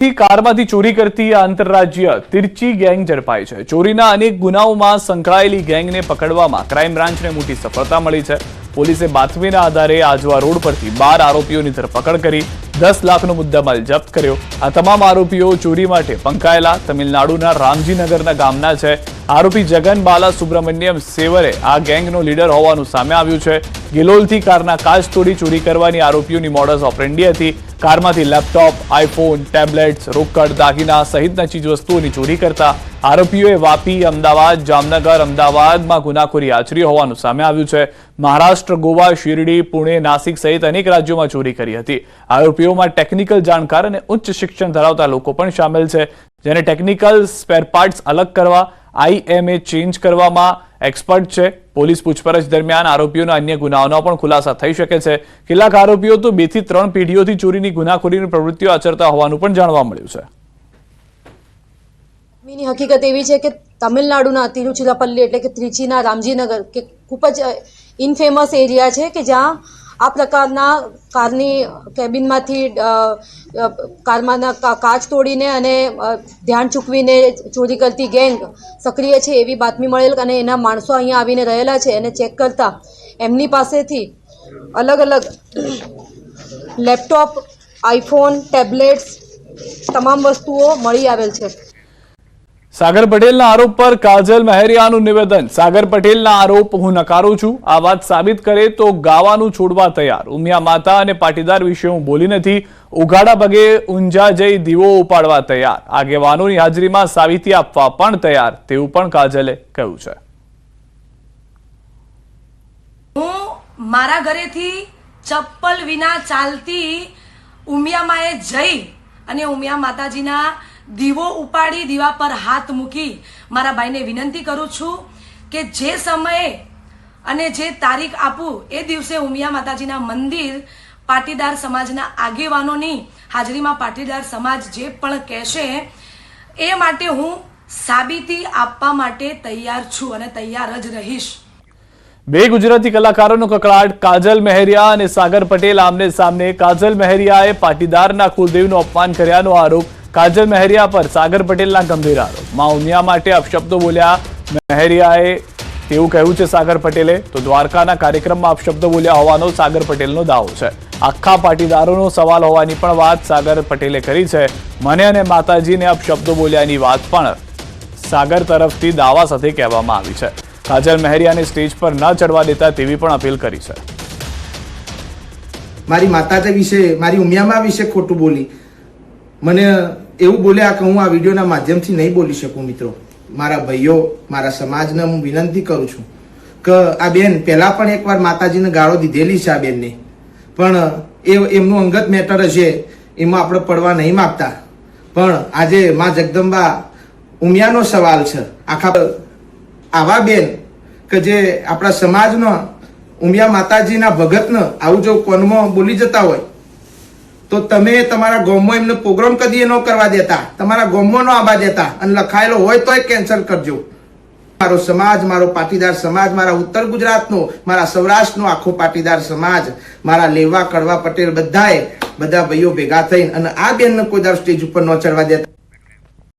કારમાંથી ચોરી કરતી આંતરરાજ્ય તિરચી ગેંગ ઝડપાઈ છે। ચોરીના અનેક ગુનાઓમાં સંકળાયેલી ગેંગને પકડવામાં ક્રાઇમ બ્રાન્ચને મોટી સફળતા મળી છે। પોલીસે બાતમીના આધારે આજવા રોડ પરથી 12 આરોપીઓની ધરપકડ કરી 10 લાખનો મુદ્દામાલ જપ્ત કર્યો। આ તમામ આરોપીઓ ચોરી માટે પંકાયેલા તમિલનાડુના રામજીનગરના ગામના છે। આરોપી જગન બાલા સુબ્રમણ્યમ સેવરે આ ગેંગનો લીડર હોવાનું સામે આવ્યું છે। ગિલોલથી કારના કાચ તોડી ચોરી કરવાની આરોપીઓની મોડસ ઓપરેન્ડી હતી। કારમાંથી લેપટોપ, આઈફોન, ટેબ્લેટ્સ, રોકડ, દાગીના સહિતના ચીજવસ્તુઓની ચોરી કરતા આરોપીઓએ વાપી, અમદાવાદ, જામનગર, અમદાવાદમાં ગુનાખોરી આચરી હોવાનું સામે આવ્યું છે। મહારાષ્ટ્ર, ગોવા, શિરડી, પુણે, નાસિક સહિત અનેક રાજ્યોમાં ચોરી કરી હતી। આરોપીઓમાં ટેકનિકલ જાણકાર અને ઉચ્ચ શિક્ષણ ધરાવતા લોકો પણ સામેલ છે, જેને ટેકનિકલ સ્પેર પાર્ટ્સ અલગ કરવા, IMA ચેન્જ કરવામાં એક્સપર્ટ છે। પોલીસ પૂછપરછ દરમિયાન આરોપીઓના અન્ય ગુનાઓનો પણ ખુલાસા થઈ શકે છે। કેટલાક આરોપીઓ તો 2 થી 3 પેઢીઓથી ચોરીની ગુનાખોરીની પ્રવૃત્તિઓ આચરતા હોવાનું પણ જાણવા મળ્યું છે। ની હકીકત એવી છે કે તમિલનાડુના તિરુચિરાપલ્લી એટલે કે ત્રિચીના રામજીનગર કે ખૂબ જ ઇનફેમસ એરિયા છે કે જ્યાં આ પ્રકારના કારની કેબિનમાંથી કારમાંના કાચ તોડીને અને ધ્યાન ચૂકવીને ચોરી કરતી ગેંગ સક્રિય છે એવી બાતમી મળેલ અને એના માણસો અહીંયા આવીને રહેલા છે અને ચેક કરતા એમની પાસેથી અલગ અલગ લેપટોપ, આઈફોન, ટેબ્લેટ્સ તમામ વસ્તુઓ મળી આવેલ છે। સાગર પટેલના આરોપ પર કાજલ મહેરિયાનું નિવેદન। સાગર પટેલના આરોપ હું નકારું છું। આ વાત સાબિત કરે તો ગાવાનું છોડવા તૈયાર। ઉમિયા માતા અને પાટીદાર વિશે હું બોલી નથી। ઉઘાડા પગે ઊંઝા જઈ દીવો ઉપાડવા તૈયાર। આગેવાનોની હાજરીમાં સાબિતી આપવા પણ તૈયાર તેવું પણ કાજલે કહ્યું છે। હું મારા ઘરેથી ચપ્પલ વિના ચાલતી ઉમિયામાએ જઈ અને ઉમિયા માતાજીના દીવો ઉપાડી દીવા પર હાથ મૂકી મારા ભાઈને વિનંતી કરું છું કે જે સમયે અને જે તારીખ આપું એ દિવસે ઉમિયા માતાજીના મંદિર પાટીદાર સમાજના આગેવાનોની હાજરીમાં પાટીદાર સમાજ જે પણ કહેશે એ માટે હું સાબિતી આપવા માટે તૈયાર છું અને તૈયાર જ રહીશ। 2 ગુજરાતી કલાકારોનો કકળાટ। કાજલ મહેરિયા અને સાગર પટેલ આમને સામને। કાજલ મહેરિયાએ પાટીદારના કુલદેવનું અપમાન કર્યાનો આરોપ। કાજલ મહેરિયા પર સાગર પટેલના ગંભીર આરોપ। માં ઉમિયા માટે અપશબ્દો બોલ્યા મહેરિયાએ તેવું કહ્યું છે સાગર પટેલે। તો દ્વારકાના કાર્યક્રમમાં અપશબ્દો બોલ્યા હોવાનો સાગર પટેલનો દાવો છે। આખા પાટીદારોનો સવાલ હોવાની પણ વાત સાગર પટેલે કરી છે। મને અને માતાજીને અપશબ્દો બોલ્યાની વાત પણ સાગર તરફથી દાવા સાથે કહેવામાં આવી છે। કાજલ મહેરિયાને સ્ટેજ પર ન ચડવા દેતા તેવી પણ અપીલ કરી છે। મારી માતાજી વિશે, મારી ઉમિયામાં વિશે ખોટું બોલી, મને એવું બોલ્યા કે હું આ વિડીયોના માધ્યમથી નહીં બોલી શકું। મિત્રો, મારા ભાઈઓ, મારા સમાજને હું વિનંતી કરું છું કે આ બેન પહેલા પણ એકવાર માતાજીને ગાળો દીધેલી છે આ બેનને, પણ એમનું અંગત મેટર છે, એમાં આપણે પડવા નહીં માગતા। પણ આજે માં જગદંબા ઉમિયાનો સવાલ છે। આખા આવા બેન કે જે આપણા સમાજનો ઉમિયા માતાજીના ભગતને આવું જો કોનમાં બોલી જતા હોય તો તમે તમારા ગામમાં એમને પ્રોગ્રામ કદી ન કરવા દેતા, તમારા ગામમાં ન આવવા દેતા અને લખાયેલો હોય તોય કેન્સલ કરજો। મારો સમાજ, મારો પાટીદાર સમાજ, મારા ઉત્તર ગુજરાતનો, મારા સૌરાષ્ટ્રનો આખો પાટીદાર સમાજ, મારા લેવા કડવા પટેલ બધા ભાઈઓ ભેગા થઈને અને આ બેનને કોઈ દર સ્ટેજ ઉપર ન ચડવા દેતા।